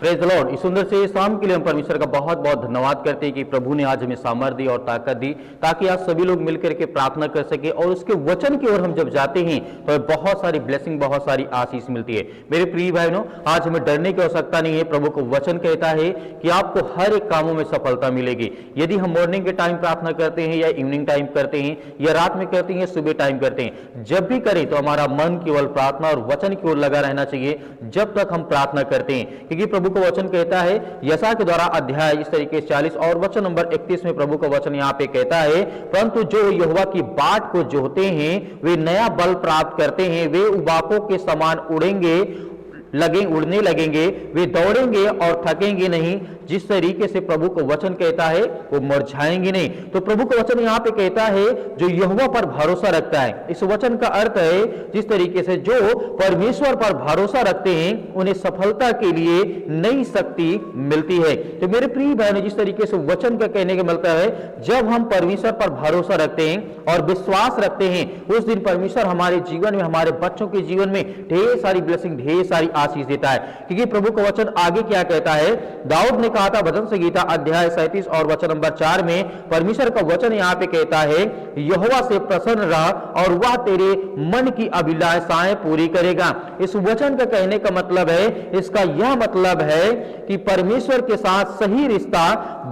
Praise the Lord. इस सुंदर से शाम के लिए हम परमेश्वर का बहुत बहुत धन्यवाद करते हैं कि प्रभु ने आज हमें सामर्थ्य दी और ताकत दी, ताकि आज सभी लोग मिलकर के प्रार्थना कर सके और उसके वचन की ओर हम जब जाते हैं तो बहुत सारी ब्लेसिंग, बहुत सारी आशीष मिलती है। मेरे प्रिय भाई बहनों, आज हमें डरने की आवश्यकता नहीं है। प्रभु को वचन कहता है कि आपको हर एक कामों में सफलता मिलेगी। यदि हम मॉर्निंग के टाइम प्रार्थना करते हैं या इवनिंग टाइम करते हैं या रात में करते हैं, सुबह टाइम करते हैं, जब भी करें तो हमारा मन केवल प्रार्थना और वचन की ओर लगा रहना चाहिए जब तक हम प्रार्थना करते हैं। क्योंकि प्रभु को वचन कहता है, यशायाह के द्वारा अध्याय इस तरीके से 40 और वचन नंबर 31 में प्रभु का वचन यहाँ पे कहता है, परंतु जो यहोवा की बाट को जोहते हैं वे नया बल प्राप्त करते हैं, वे उबाकों के समान उड़ने लगेंगे, वे दौड़ेंगे और थकेंगे नहीं। जिस तरीके से प्रभु को वचन कहता है वो मुरझाएंगे नहीं। तो प्रभु का वचन यहाँ पे कहता है जो यहोवा पर भरोसा रखता है। इस वचन का अर्थ है जिस तरीके से जो परमेश्वर पर भरोसा रखते हैं उन्हें सफलता के लिए नई शक्ति मिलती है। तो मेरे प्रिय बहनों, जिस तरीके से वचन का कहने का मतलब है, जब हम परमेश्वर पर भरोसा रखते हैं और विश्वास रखते हैं, उस दिन परमेश्वर हमारे जीवन में, हमारे बच्चों के जीवन में ढेर सारी ब्लेसिंग, ढेर सारी आशीष देता है। क्योंकि प्रभु का वचन आगे क्या कहता है, दाऊद ने कहा था भजन संगीता अध्याय 37 और वचन नंबर 4 में, परमेश्वर का वचन यहाँ पे कहता है, यहोवा से प्रसन्न रह और वह तेरे मन की अभिलाषाएं पूरी करेगा। इस वचन का कहने का मतलब है, इसका यह मतलब है कि परमेश्वर के साथ सही रिश्ता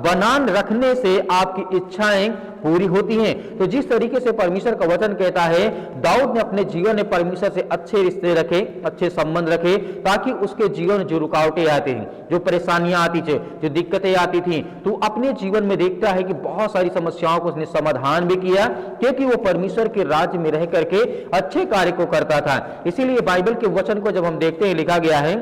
बनान रखने से आपकी इच्छाएं पूरी होती हैं। तो जिस तरीके से परमेश्वर का वचन कहता है, दाऊद ने अपने जीवन में परमेश्वर से अच्छे रिश्ते रखे, अच्छे संबंध रखे, ताकि उसके जीवन में जो रुकावटें आती थी, जो परेशानियां आती थी, जो दिक्कतें आती थी, तो अपने जीवन में देखता है कि बहुत सारी समस्याओं को उसने समाधान भी किया, क्योंकि वो परमेश्वर के राज्य में रह करके अच्छे कार्य को करता था। इसीलिए बाइबल के वचन को जब हम देखते हैं, लिखा गया है,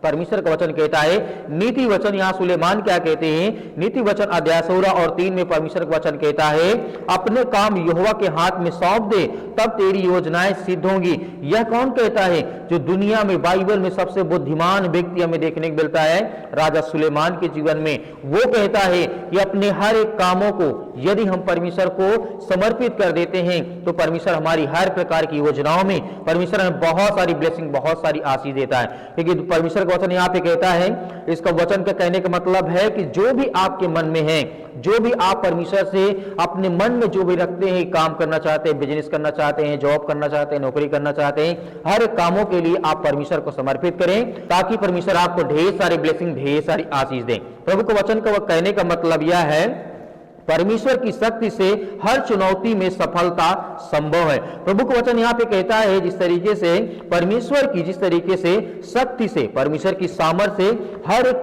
परमेश्वर का वचन कहता है, नीति वचन, यहां सुलेमान क्या कहते हैं, नीति वचन अध्याय 16 और 3 में परमेश्वर का वचन कहता है, अपने काम यहोवा के हाथ में सौंप दे, तब तेरी योजनाएं सिद्ध होंगी। यह कौन कहता है? जो दुनिया में बाइबल में सबसे बुद्धिमान व्यक्ति हमें देखने को मिलता है, राजा सुलेमान के जीवन में। वो कहता है कि अपने हर एक कामों को यदि हम परमेश्वर को समर्पित कर देते हैं तो परमेश्वर हमारी हर प्रकार की योजनाओं में, परमेश्वर हमें बहुत सारी ब्लेसिंग, बहुत सारी आशीष देता है। क्योंकि परमेश्वर वचन यहाँ पे कहता है, इसका वचन का कहने का मतलब है कि जो भी आपके मन में है, जो भी आप परमेश्वर से अपने मन में जो भी रखते हैं, काम करना चाहते हैं, बिजनेस करना चाहते हैं, जॉब करना चाहते हैं, नौकरी करना चाहते हैं, हर कामों के लिए आप परमेश्वर को समर्पित करें, ताकि परमेश्वर आपको ढेर सारी ब्लेसिंग, ढेर सारी आशीष दें। प्रभु के वचन का कहने का मतलब यह है, परमेश्वर की शक्ति से हर चुनौती में सफलता संभव है। प्रभु का वचन यहाँ पे कहता है, जिस तरीके से परमेश्वर की, जिस तरीके से शक्ति से, परमेश्वर की सामर्थ्य से हर एक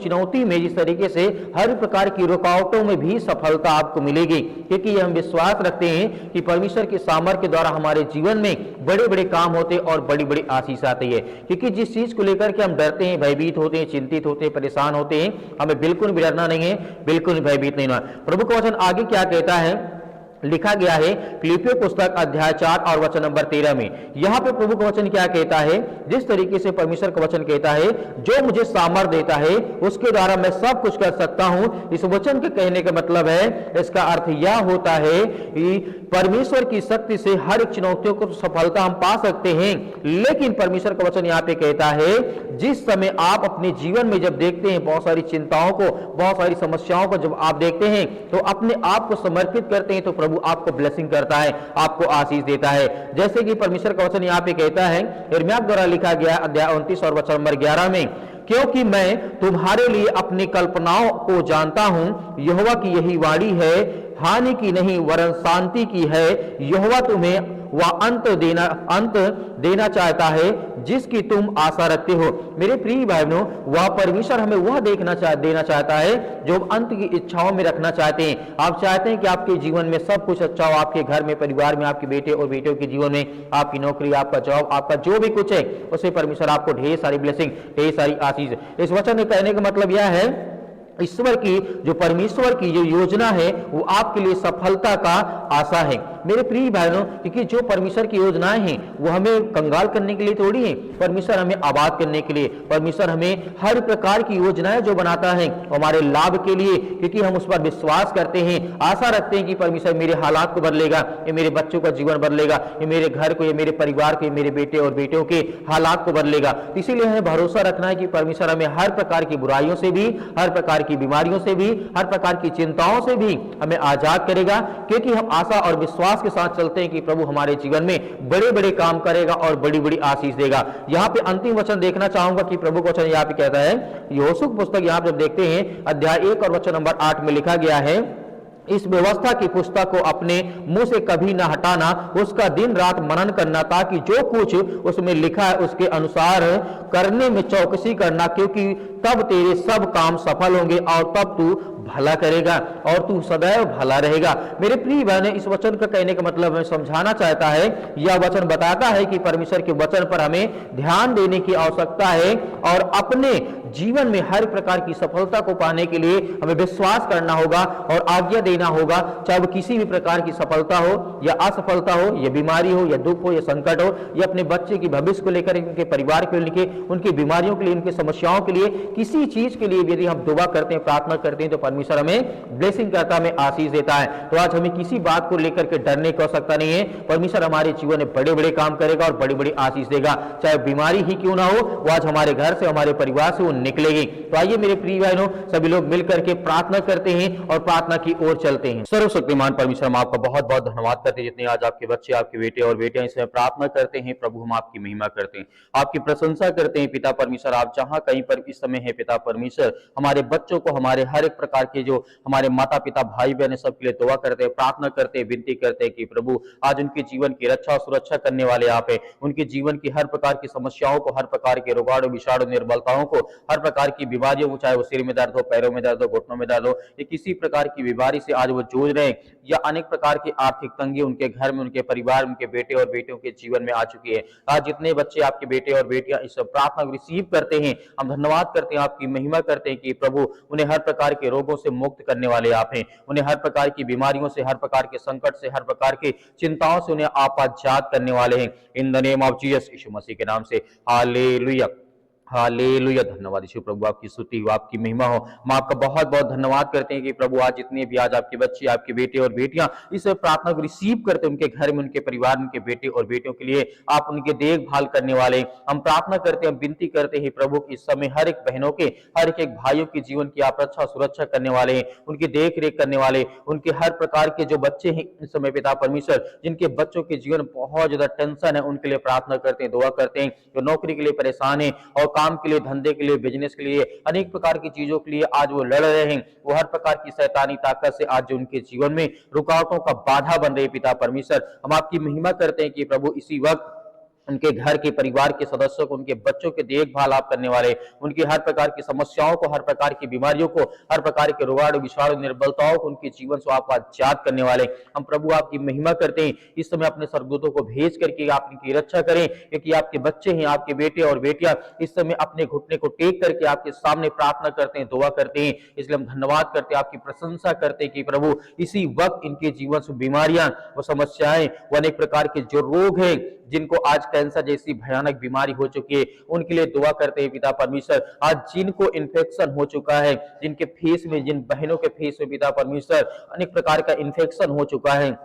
चुनौती में, जिस तरीके से हर प्रकार की रुकावटों में भी सफलता आपको मिलेगी। क्योंकि हम विश्वास रखते हैं कि परमेश्वर की सामर्थ्य के द्वारा हमारे जीवन में बड़े बड़े काम होते और बड़ी बड़ी आशीष आती है। क्योंकि जिस चीज को लेकर के हम डरते हैं, भयभीत होते हैं, चिंतित होते हैं, परेशान होते हैं, हमें बिल्कुल भी डरना नहीं है, बिल्कुल भयभीत नहीं होना। प्रभु का वचन आगे क्या कहता है, लिखा गया है फिलिप्पियों पुस्तक अध्याय 4 और वचन नंबर 13 में। यहां पे प्रभु का वचन क्या कहता है, जिस तरीके से परमेश्वर का वचन कहता है, जो मुझे सामर्थ्य देता है उसके द्वारा मैं सब कुछ कर सकता हूं। इस वचन के कहने का मतलब है, इसका अर्थ यह होता है कि परमेश्वर की शक्ति से हर एक चुनौतियों को सफलता हम पा सकते हैं। लेकिन परमेश्वर का वचन यहाँ पे कहता है, जिस समय आप अपने जीवन में जब देखते हैं बहुत सारी चिंताओं को, बहुत सारी समस्याओं को जब आप देखते हैं, तो अपने आप को समर्पित करते हैं, तो प्रभु आपको ब्लेसिंग करता है, आपको आशीष देता है। जैसे कि परमेश्वर का वचन यहाँ पे कहता है, यिर्मयाह द्वारा लिखा गया अध्याय 29 और वचन नंबर 11 में, क्योंकि मैं तुम्हारे लिए अपनी कल्पनाओं को जानता हूं, यहोवा की यही वाणी है, हानि की नहीं वरन शांति की है। यहोवा तुम्हें वह अंत देना चाहता है जिसकी तुम आशा रखते हो। मेरे प्रिय भाई बहनों, वह परमेश्वर हमें वह देना चाहता है जो हम अंत की इच्छाओं में रखना चाहते हैं। आप चाहते हैं कि आपके जीवन में सब कुछ अच्छा हो, आपके घर में, परिवार में, आपके बेटे और बेटियों के जीवन में, आपकी नौकरी, आपका जॉब, आपका जो भी कुछ है, उसे परमेश्वर आपको ढेर सारी ब्लेसिंग, ढेर सारी आशीष। इस वचन में कहने का मतलब यह है, ईश्वर की, जो परमेश्वर की जो योजना है वो आपके लिए सफलता का आशा है। मेरे प्रिय भाइयों, क्योंकि जो परमेश्वर की योजनाएं हैं वो हमें कंगाल करने के लिए थोड़ी है, परमेश्वर हमें आबाद करने के लिए, परमेश्वर हमें हर प्रकार की योजनाएं जो बनाता है हमारे लाभ के लिए, क्योंकि हम उस पर विश्वास करते हैं, आशा रखते हैं कि परमेश्वर मेरे हालात को बदलेगा, ये मेरे बच्चों का जीवन बदलेगा, ये मेरे घर को, ये मेरे परिवार को, ये मेरे बेटे और बेटियों के हालात को बदलेगा। इसीलिए हमें भरोसा रखना है कि परमेश्वर हमें हर प्रकार की बुराइयों से भी, हर प्रकार की बीमारियों से भी, हर प्रकार की चिंताओं से भी हमें आजाद करेगा, क्योंकि हम आशा और विश्वास के साथ चलते हैं कि प्रभु हमारे जीवन में बड़े बड़े काम करेगा और बड़ी बड़ी आशीष देगा। यहाँ पे अंतिम वचन देखना चाहूंगा कि प्रभु का वचन यहाँ पे कहता है, यहोशू की पुस्तक यहाँ पे जब देखते हैं अध्याय 1 और वचन नंबर 8 में लिखा गया है, इस व्यवस्था की पुस्तक को अपने मुंह से कभी ना हटाना, उसका दिन रात मनन करना, ताकि जो कुछ उसमें लिखा है उसके अनुसार करने में चौकसी करना, क्योंकि तब तेरे सब काम सफल होंगे और तब तू भला करेगा और तू सदैव भला रहेगा। मेरे प्रिय बहन, इस वचन का कहने का मतलब हमें समझाना चाहता है, यह वचन बताता है कि परमेश्वर के वचन पर हमें ध्यान देने की आवश्यकता है और अपने जीवन में हर प्रकार की सफलता को पाने के लिए हमें विश्वास करना होगा और आज्ञा देना होगा, चाहे वो किसी भी प्रकार की सफलता हो या असफलता हो, या बीमारी हो या दुख हो या संकट हो, या अपने बच्चे की भविष्य को लेकर, उनके परिवार को लेकर, उनकी बीमारियों के लिए, उनकी समस्याओं के लिए, किसी चीज के लिए यदि हम दुआ करते हैं, प्रार्थना करते हैं, तो परमेश्वर हमें ब्लेसिंग करता, हमें आशीष देता है। तो आज हमें किसी बात को लेकर के डरने की आवश्यकता नहीं है, परमेश्वर हमारे जीवन में बड़े बड़े काम करेगा और बड़ी बड़ी आशीष देगा, चाहे बीमारी ही क्यों ना हो, वो आज हमारे घर से, हमारे परिवार से वो निकलेगी। तो आइए मेरे प्रिय भाइयों, सभी लोग मिलकर के प्रार्थना करते हैं और प्रार्थना की ओर चलते हैं। सर्वशक्तिमान परमेश्वर, हम आपका बहुत बहुत धन्यवाद करते हैं, जितने आज आपके बच्चे, आपके बेटे और बेटियां इसमें प्रार्थना करते हैं, प्रभु हम आपकी महिमा करते हैं, आपकी प्रशंसा करते हैं। पिता परमेश्वर, आप जहां कहीं पर इस समय है पिता परमेश्वर, हमारे बच्चों को, हमारे हर एक प्रकार के जो हमारे माता पिता भाई बहन सबके लिए दुआ करते हैं, प्रार्थना करते हैं, विनती करते हैं कि प्रभु आज उनके जीवन की रक्षा सुरक्षा करने वाले आप हैं, उनके जीवन की हर प्रकार की समस्याओं को, हर प्रकार के रोगाणु विषाणु निर्बलताओं को, हर प्रकार की बीमारियों को, चाहे वो सिर में दर्द हो, पैरों में दर्द हो, घुटनों में दर्द हो, या किसी प्रकार की बीमारी से आज वो जूझ रहे हैं, या अनेक प्रकार की आर्थिक तंगी उनके घर में, उनके परिवार, उनके बेटे और बेटियों के जीवन में आ चुकी है। आज जितने बच्चे आपके बेटे और बेटियां इस प्रार्थना को रिसीव करते हैं, हम धन्यवाद करते हैं, आपकी महिमा करते हैं कि प्रभु उन्हें हर प्रकार के रोगों से मुक्त करने वाले आप हैं, उन्हें हर प्रकार की बीमारियों से, हर प्रकार के संकट से, हर प्रकार की चिंताओं से उन्हें आप आजाद करने वाले हैं। In the name of Jesus, यीशु मसीह के नाम से, हालेलुया हालेलुया। धन्यवाद यीशु प्रभु, आपकी स्तुति हो, आपकी महिमा हो। हम आपका बहुत बहुत धन्यवाद करते हैं कि प्रभु आज जितने भी आज आपके बच्चे, आपके बेटे और बेटियां इस प्रार्थना को रिसीव करते हैं, उनके घर में, उनके परिवार में, उनके बेटे और बेटियों के लिए आप उनके देखभाल करने वाले, हम प्रार्थना करते हैं, विनती करते हैं प्रभु कि इस समय हर एक बहनों के, हर एक भाइयों के जीवन की आप रक्षा सुरक्षा करने वाले हैं, उनकी देख रेख करने वाले, उनके हर प्रकार के जो बच्चे हैं इस समय पिता परमेश्वर, जिनके बच्चों के जीवन बहुत ज्यादा टेंशन है, उनके लिए प्रार्थना करते हैं, दुआ करते हैं, जो नौकरी के लिए परेशान है और काम के लिए, धंधे के लिए, बिजनेस के लिए, अनेक प्रकार की चीजों के लिए आज वो लड़ रहे हैं, वो हर प्रकार की शैतानी ताकत से आज जो उनके जीवन में रुकावटों का बाधा बन रही है पिता परमेश्वर, हम आपकी महिमा करते हैं कि प्रभु इसी वक्त उनके घर के परिवार के सदस्यों को, उनके बच्चों के देखभाल आप करने वाले, उनकी हर प्रकार की समस्याओं को, हर प्रकार की बीमारियों को, हर प्रकार के रोगाणु विषाणु निर्बलताओं को उनके जीवन से आप आजाद करने वाले, हम प्रभु आपकी महिमा करते हैं। इस समय अपने स्वर्गदूतों को भेज करके आप इनकी रक्षा करें, क्योंकि आपके बच्चे हैं, आपके बेटे और बेटियां इस समय अपने घुटने को टेक करके आपके सामने प्रार्थना करते हैं, दुआ करते हैं, इसलिए हम धन्यवाद करते हैं, आपकी प्रशंसा करते हैं कि प्रभु इसी वक्त इनके जीवन से बीमारियां, वो समस्याएं, वो अनेक प्रकार के जो रोग हैं, जिनको आज कैंसर जैसी भयानक बीमारी हो चुकी है, उनके लिए दुआ करते हैं पिता परमेश्वर। आज जिनको इन्फेक्शन हो चुका है, जिनके फेस में, जिन बहनों के फेस में पिता परमेश्वर अनेक प्रकार का इन्फेक्शन हो चुका है,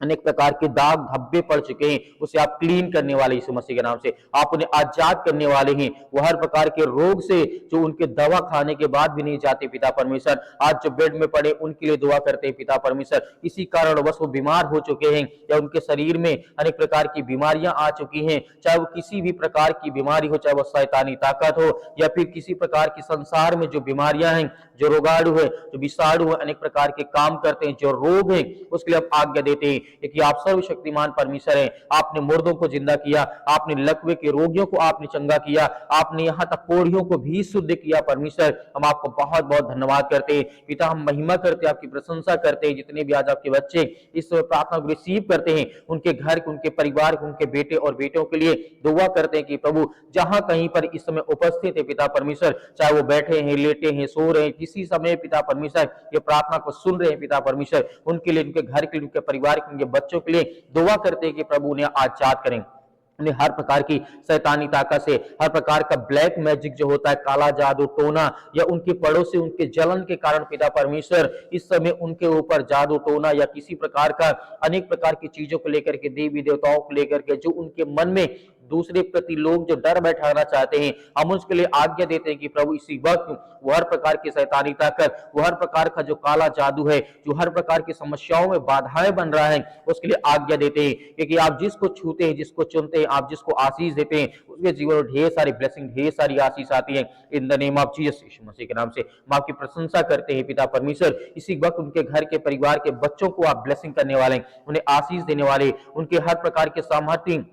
अनेक प्रकार के दाग धब्बे पड़ चुके हैं, उसे आप क्लीन करने वाले यीशु मसीह के नाम से आप उन्हें आजाद करने वाले हैं। वो हर प्रकार के रोग से जो उनके दवा खाने के बाद भी नहीं जाते पिता परमेश्वर, आज जो बेड में पड़े उनके लिए दुआ करते हैं पिता परमेश्वर, किसी कारणवश वो बीमार हो चुके हैं या उनके शरीर में अनेक प्रकार की बीमारियां आ चुकी हैं, चाहे वो किसी भी प्रकार की बीमारी हो, चाहे वो शैतानी ताकत हो या फिर किसी प्रकार की संसार में जो बीमारियां हैं, जो रोगाणु है, जो विषाणु है, अनेक प्रकार के काम करते हैं, जो रोग है, उसके लिए आप आज्ञा देते हैं कि आप सर्वशक्तिमान परमेश्वर हैं। आपने मुर्दों को जिंदा किया, आपने लकवे के रोगियों को आपने चंगा किया, आपने यहाँ तक कोढ़ियों को भी शुद्ध किया परमेश्वर, हम आपको बहुत बहुत धन्यवाद करते हैं पिता, हम महिमा करते हैं, आपकी प्रशंसा करते हैं। जितने भी आज आपके बच्चे इस प्रार्थना को रिसीव करते हैं, उनके घर के, उनके परिवार के, उनके बेटे और बेटियों के लिए दुआ करते हैं कि प्रभु जहां कहीं पर इस समय उपस्थित है पिता परमेश्वर, चाहे वो बैठे हैं, लेटे हैं, सो रहे हैं, किसी समय पिता परमेश्वर ये प्रार्थना को सुन रहे हैं पिता परमेश्वर, उनके लिए, उनके घर के लिए, उनके परिवार के उनके बच्चों के लिए दुआ करते हैं कि प्रभु उन्हें आजाद करें, उन्हें हर प्रकार की शैतानी ताकत से, हर प्रकार का ब्लैक मैजिक जो होता है, काला जादू टोना, या उनके पड़ोसी उनके जलन के कारण पिता परमेश्वर इस समय उनके ऊपर जादू टोना या किसी प्रकार का अनेक प्रकार की चीजों को लेकर के, देवी देवताओं को लेकर के जो उनके मन में दूसरे प्रति लोग जो डर बैठाना चाहते हैं, हम उसके लिए आज्ञा देते हैं कि प्रभु इसी वक्त वो हर प्रकार की शैतानी ताकत, वो हर प्रकार का जो काला जादू है, जो हर प्रकार की समस्याओं में बाधाएं बन रहा है, उसके लिए आज्ञा देते हैं, क्योंकि आप जिसको छूते हैं, जिसको चुनते हैं, आप जिसको आशीष देते हैं, उसके जीवन में ढेर सारी ब्लेसिंग, ढेर सारी आशीष आती है। In the name of Jesus, यीशु मसीह के नाम से हम आपकी प्रशंसा करते हैं पिता परमेश्वर। इसी वक्त उनके घर के परिवार के बच्चों को आप ब्लेसिंग करने वाले, उन्हें आशीष देने वाले, उनके हर प्रकार के सामर्थ्य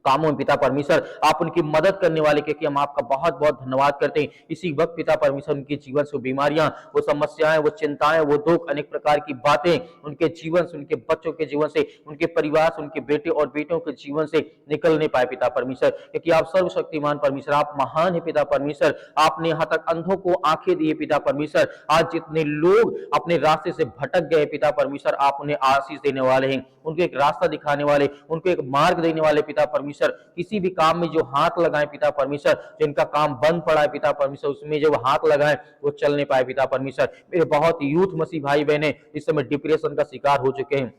कामों में पिता परमेश्वर आप उनकी मदद करने वाले, क्योंकि हम आपका बहुत बहुत धन्यवाद करते हैं। इसी वक्त पिता परमेश्वर उनके जीवन से बीमारियां, वो समस्याएं, वो चिंताएं, वो दुख, अनेक प्रकार की बातें उनके जीवन से, उनके बच्चों के जीवन से, उनके परिवार से, उनके बेटे और बेटियों के जीवन से निकलने पाए पिता परमेश्वर, क्योंकि आप सर्वशक्तिमान परमेश्वर, आप महान है पिता परमेश्वर। आपने यहाँ तक अंधों को आंखें दी पिता परमेश्वर। आज जितने लोग अपने रास्ते से भटक गए पिता परमेश्वर, आप उन्हें आशीष देने वाले हैं, उनको एक रास्ता दिखाने वाले, उनको एक मार्ग देने वाले पिता परमेश्वर। किसी भी काम में जो हाथ लगाए पिता परमेश्वर, जिनका काम बंद पड़ा है पिता परमेश्वर, उसमें जो हाथ लगाए वो चलने पाए पिता परमेश्वर। मेरे बहुत यूथ मसीह भाई बहने इस समय डिप्रेशन का शिकार हो चुके हैं,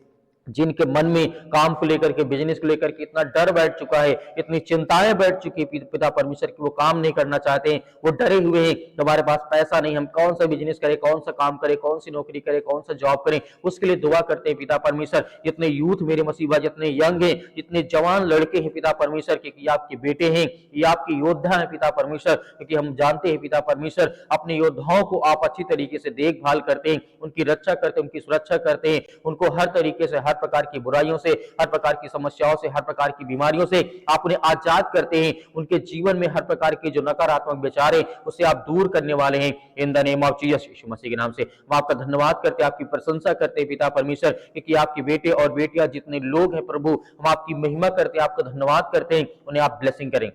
जिनके मन में काम को लेकर के, बिजनेस को लेकर के इतना डर बैठ चुका है, इतनी चिंताएं बैठ चुकी है पिता परमेश्वर की, वो काम नहीं करना चाहते हैं, वो डरे हुए हैं, हमारे पास पैसा नहीं, हम कौन सा बिजनेस करें, कौन सा काम करें, कौन सी नौकरी करें, कौन सा जॉब करें। उसके लिए दुआ करते हैं पिता परमेश्वर। जितने यूथ मेरे मसीबा, जितने यंग हैं, जितने जवान लड़के हैं पिता परमेश्वर, क्योंकि आपके बेटे हैं, ये आपके योद्धा हैं पिता परमेश्वर, क्योंकि हम जानते हैं पिता परमेश्वर अपने योद्धाओं को आप अच्छी तरीके से देखभाल करते हैं, उनकी रक्षा करते हैं, उनकी सुरक्षा करते हैं, उनको हर तरीके से, हर प्रकार की बुराइयों से, हर प्रकार की समस्याओं से, हर प्रकार की बीमारियों से आप उन्हें आजाद करते हैं। उनके जीवन में हर प्रकार के जो नकारात्मक विचार है उसे आप दूर करने वाले हैं। In the name of Jesus, यीशु मसीह के नाम से हम आपका धन्यवाद करते हैं, आपकी प्रशंसा करते हैं पिता परमेश्वर, क्योंकि आपके बेटे और बेटियां जितने लोग हैं प्रभु, हम आपकी महिमा करते हैं, आपका धन्यवाद करते हैं। उन्हें आप ब्लेसिंग करें,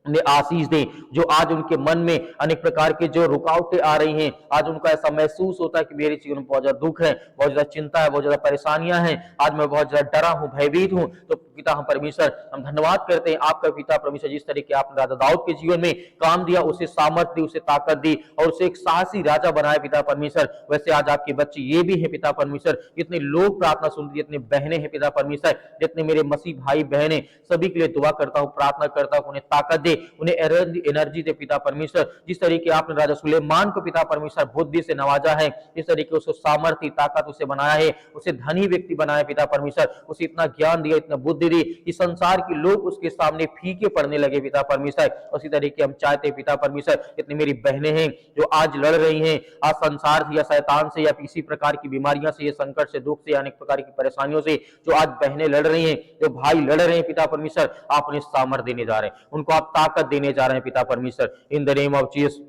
उन्हें आशीष दें। जो आज उनके मन में अनेक प्रकार के जो रुकावटें आ रही हैं, आज उनको ऐसा महसूस होता है कि मेरे जीवन में बहुत ज्यादा दुख है, बहुत ज्यादा चिंता है, बहुत ज्यादा परेशानियां हैं, आज मैं बहुत ज्यादा डरा हूं, भयभीत हूं, तो पिता हम परमेश्वर हम धन्यवाद करते हैं आपका पिता परमेश्वर, जिस तरीके आपने राजा दाऊद के जीवन में काम दिया, उसे सामर्थ्य दी, उसे ताकत दी और उसे एक साहसी राजा बनाया पिता परमेश्वर। वैसे आज आपके बच्चे ये भी है पिता परमेश्वर, जितने लोग प्रार्थना सुनते, जितने बहनें हैं पिता परमेश्वर, जितने मेरे मसीह भाई बहनें, सभी के लिए दुआ करता हूँ, प्रार्थना करता हूँ, उन्हें ताकत दे, उन्हें एनर्जी दे पिता परमेश्वर। जिस तरीके आपने राजा सुलेमान को पिता परमेश्वर बुद्धि से नवाजा है, जिस तरीके उसको सामर्थ्य, ताकत उसे बनाया है, उसे धनी व्यक्ति बनाया पिता परमेश्वर, उसे इतना ज्ञान दिया, इतना बुद्धि दी कि संसार के लोग उसके सामने फीके पड़ने लगे पिता परमेश्वर। उसी तरीके हम चाहते हैं पिता परमेश्वर, जितनी मेरी बहनें हैं जो आज लड़ रही हैं, आज संसार से या शैतान से या किसी प्रकार की बीमारियां से, संकट से, दुख से, अनेक प्रकार की परेशानियों से, जो आज बहनें लड़ रही हैं, जो भाई लड़ रहे हैं पिता परमेश्वर, आप उन्हें सामर्थ्य देने जा रहे हैं, उनको आप ताकत देने जा रहे हैं पिता परमेश्वर। In the name of Jesus,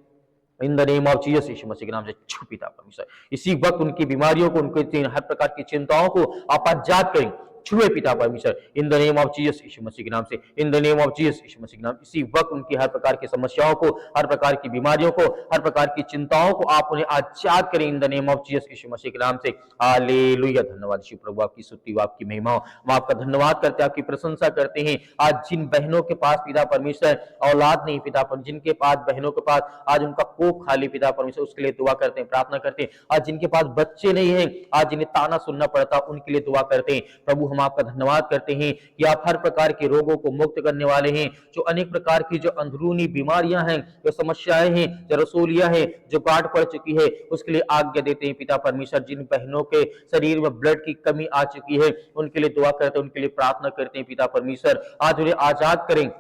in the name of Jesus, यीशु मसीह के नाम से पिता परमेश्वर इसी वक्त उनकी बीमारियों को, उनके हर प्रकार की चिंताओं को आप आजाद करें, छुए पिता परमेश्वर। In the name of Jesus, यीशु मसीह के नाम से, in the name of Jesus, यीशु मसीह के नाम, इसी वक्त उनकी हर प्रकार की समस्याओं को, हर प्रकार की बीमारियों को, हर प्रकार की चिंताओं को आप उन्हें आजाद करें। In the name of Jesus, यीशु मसीह के नाम से। हालेलुया, धन्यवाद यीशु प्रभु, आपकी स्तुति, आपकी महिमा, हम आपका धन्यवाद करते हैं, आपकी प्रशंसा करते हैं। आज जिन बहनों के पास पिता परमेश्वर औलाद नहीं पिता परमेश्वर, जिनके पास, बहनों के पास आज उनका कोख खाली पिता परमेश्वर, उसके लिए दुआ करते हैं, प्रार्थना करते हैं। आज जिनके पास बच्चे नहीं है, आज जिन्हें ताना सुनना पड़ता, उनके लिए दुआ करते हैं। प्रभु हम आपका धन्यवाद करते हैं कि आप हर प्रकार के रोगों को मुक्त करने वाले हैं, जो अनेक प्रकार की जो अंदरूनी बीमारियां हैं, जो समस्याएं हैं, जो रसोलियां हैं, जो गांठ पड़ चुकी है, उसके लिए आज्ञा देते हैं पिता परमेश्वर। जिन बहनों के शरीर में ब्लड की कमी आ चुकी है, उनके लिए दुआ करते हैं, उनके लिए प्रार्थना करते हैं पिता परमेश्वर। आज उन्हें आजाद करें,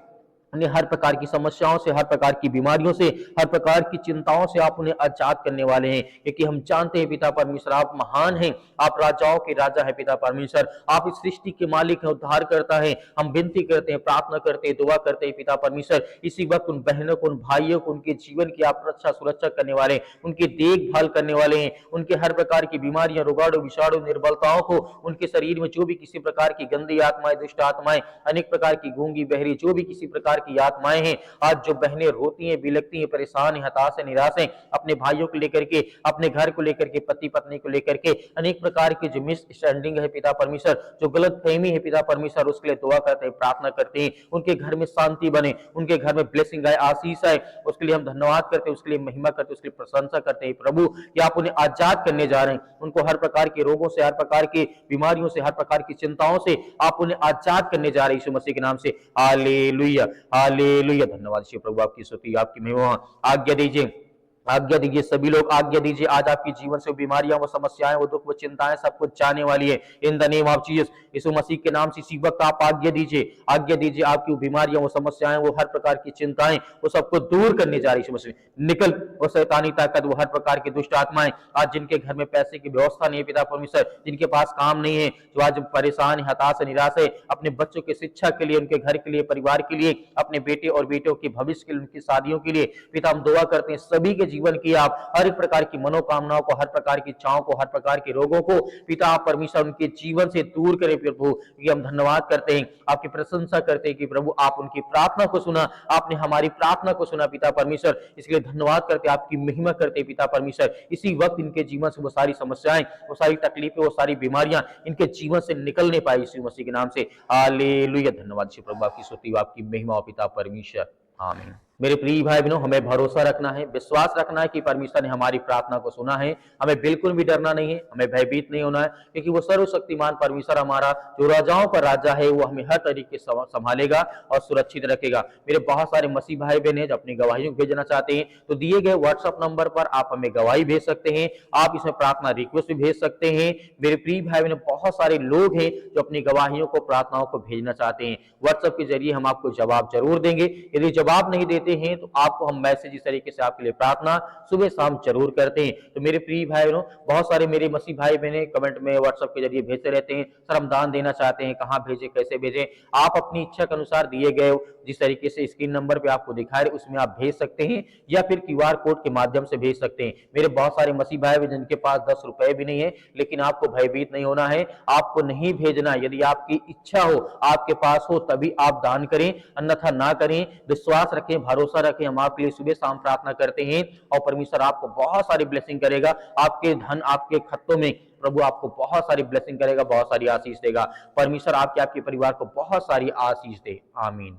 उन्हें हर प्रकार की समस्याओं से, हर प्रकार की बीमारियों से, हर प्रकार की चिंताओं से आप उन्हें आजाद करने वाले हैं, क्योंकि हम जानते हैं पिता परमेश्वर आप महान हैं, आप राजाओं के राजा है पिता परमेश्वर, आप इस सृष्टि के मालिक हैं, उद्धार करता है। हम विनती करते हैं, प्रार्थना करते हैं, दुआ करते हैं पिता परमेश्वर। इसी वक्त उन बहनों को, उन भाइयों को, उनके जीवन की आप रक्षा सुरक्षा करने वाले, उनकी देखभाल करने वाले हैं, उनके हर प्रकार की बीमारियां, रोगाणु, विषाणु, निर्बलताओं को, उनके शरीर में जो भी किसी प्रकार की गंदी आत्माएं, दुष्ट आत्माएं, अनेक प्रकार की गूंगी बहरी, जो भी किसी प्रकार की आत्माएं हैं, आज जो बहनें रोती हैं, बिलखती हैं, परेशान हैं, हताश हैं, निराश हैं, अपने भाइयों को लेकर के, अपने घर को लेकर के, पति पत्नी को लेकर के, अनेक प्रकार की जो मिसअंडरस्टैंडिंग है पिता परमेश्वर, जो गलत फहमी है पिता परमेश्वर, उसके लिए दुआ करते हैं, प्रार्थना करते हैं, उनके घर में शांति बने, उनके घर में ब्लेसिंग आए, आशीष आए, उसके लिए हम धन्यवाद करते हैं, उसके लिए महिमा करते हैं, उसके लिए प्रशंसा करते हैं प्रभु कि आप उन्हें आजाद करने जा रहे हैं, उनको हर प्रकार के रोगों से, हर प्रकार की बीमारियों से, हर प्रकार की चिंताओं से आप उन्हें आजाद करने जा रहे हैं यीशु मसीह के नाम से। Hallelujah, hallelujah. धन्यवाद यीशु प्रभु, आपकी स्तुति, आपकी महिमा। आज्ञा दीजिए, आज्ञा दीजिए, सभी लोग आज्ञा दीजिए। आज आपकी जीवन से बीमारियां, वो समस्याएं, वो दुख, वो चिंताएं सब कुछ जाने वाली है in the name of Jesus. यीशु मसीह के नाम से इसी वक्त आप आज्ञा दीजिए, आज्ञा दीजिए। आपकी वो बीमारियां, वो समस्याएं, वो हर प्रकार की चिंताएं, वो सबको दूर करने जा रही है यीशु मसीह। निकल वो शैतानी ताकत, वो हर प्रकार की दुष्ट आत्माएं, आज जिनके घर में पैसे की व्यवस्था नहीं है पिता परमेश्वर, जिनके पास काम नहीं है, जो आज परेशान है, हताश है, निराश है, अपने बच्चों की शिक्षा के लिए, उनके घर के लिए, परिवार के लिए, अपने बेटे और बेटियों के भविष्य के लिए, उनकी शादियों के लिए पिता हम दुआ करते हैं, सभी के जीवन की आप हर एक प्रकार की मनोकामनाओं को, हर प्रकार की इच्छाओं को, हर प्रकार के रोगों को पिता आप परमेश्वर उनके जीवन से दूर करें प्रभु। ये हम धन्यवाद करते हैं, आपकी प्रशंसा करते हैं कि प्रभु आप उनकी प्रार्थना को सुना, आपने हमारी प्रार्थना को सुना पिता परमेश्वर, इसलिए धन्यवाद करते हैं, आपकी महिमा करते हैं पिता परमेश्वर। इसी वक्त इनके जीवन से वो सारी समस्याएं, वो सारी तकलीफें, वो सारी बीमारियां इनके जीवन से निकलने पाए यीशु मसीह के नाम से। हालेलुया। धन्यवाद यीशु प्रभु, आपकी स्तुति, आपकी महिमा पिता परमेश्वर। आमीन। मेरे प्रिय भाई बहनों, हमें भरोसा रखना है, विश्वास रखना है कि परमेश्वर ने हमारी प्रार्थना को सुना है। हमें बिल्कुल भी डरना नहीं है, हमें भयभीत नहीं होना है, क्योंकि वो सर्वशक्तिमान परमेश्वर हमारा जो राजाओं का राजा है, वो हमें हर तरीके से संभालेगा और सुरक्षित रखेगा। मेरे बहुत सारे मसीह भाई बहन हैं जो अपनी गवाहियों को भेजना चाहते हैं, तो दिए गए व्हाट्सएप नंबर पर आप हमें गवाही भेज सकते हैं, आप इसमें प्रार्थना रिक्वेस्ट भी भेज सकते हैं। मेरे प्रिय भाई बहन, बहुत सारे लोग हैं जो अपनी गवाहियों को, प्रार्थनाओं को भेजना चाहते हैं। व्हाट्सएप के जरिए हम आपको जवाब जरूर देंगे। यदि जवाब नहीं देते हैं तो आपको हम मैसेज इस तरीके से आपके लिए प्रार्थना सुबह शाम जरूर करते हैं। तो मेरे प्रिय भाई बहनों, बहुत सारे मेरे मसीह भाई बहने कमेंट में व्हाट्सएप के जरिए भेजते रहते हैं, सर हम दान देना चाहते हैं, कहां भेजें, कैसे भेजें। आप अपनी इच्छा के अनुसार दिए गए जिस तरीके से स्क्रीन नंबर पे आपको दिखा रहे उसमें आप भेज सकते हैं, या फिर क्यूआर कोड के माध्यम से भेज सकते हैं। मेरे बहुत सारे मसीह भाई जिनके पास 10 रुपए भी नहीं है, लेकिन आपको भयभीत नहीं होना है, आपको नहीं भेजना। यदि आपकी इच्छा हो, आपके पास हो, तभी आप दान करें, अन्यथा ना करें। विश्वास रखें, भरोसा रखें, हम आपके लिए सुबह शाम प्रार्थना करते हैं और परमेश्वर आपको बहुत सारी ब्लेसिंग करेगा। आपके धन, आपके खत्तों में प्रभु आपको बहुत सारी ब्लेसिंग करेगा, बहुत सारी आशीष देगा। परमेश्वर आपके परिवार को बहुत सारी आशीष दे। आमीन।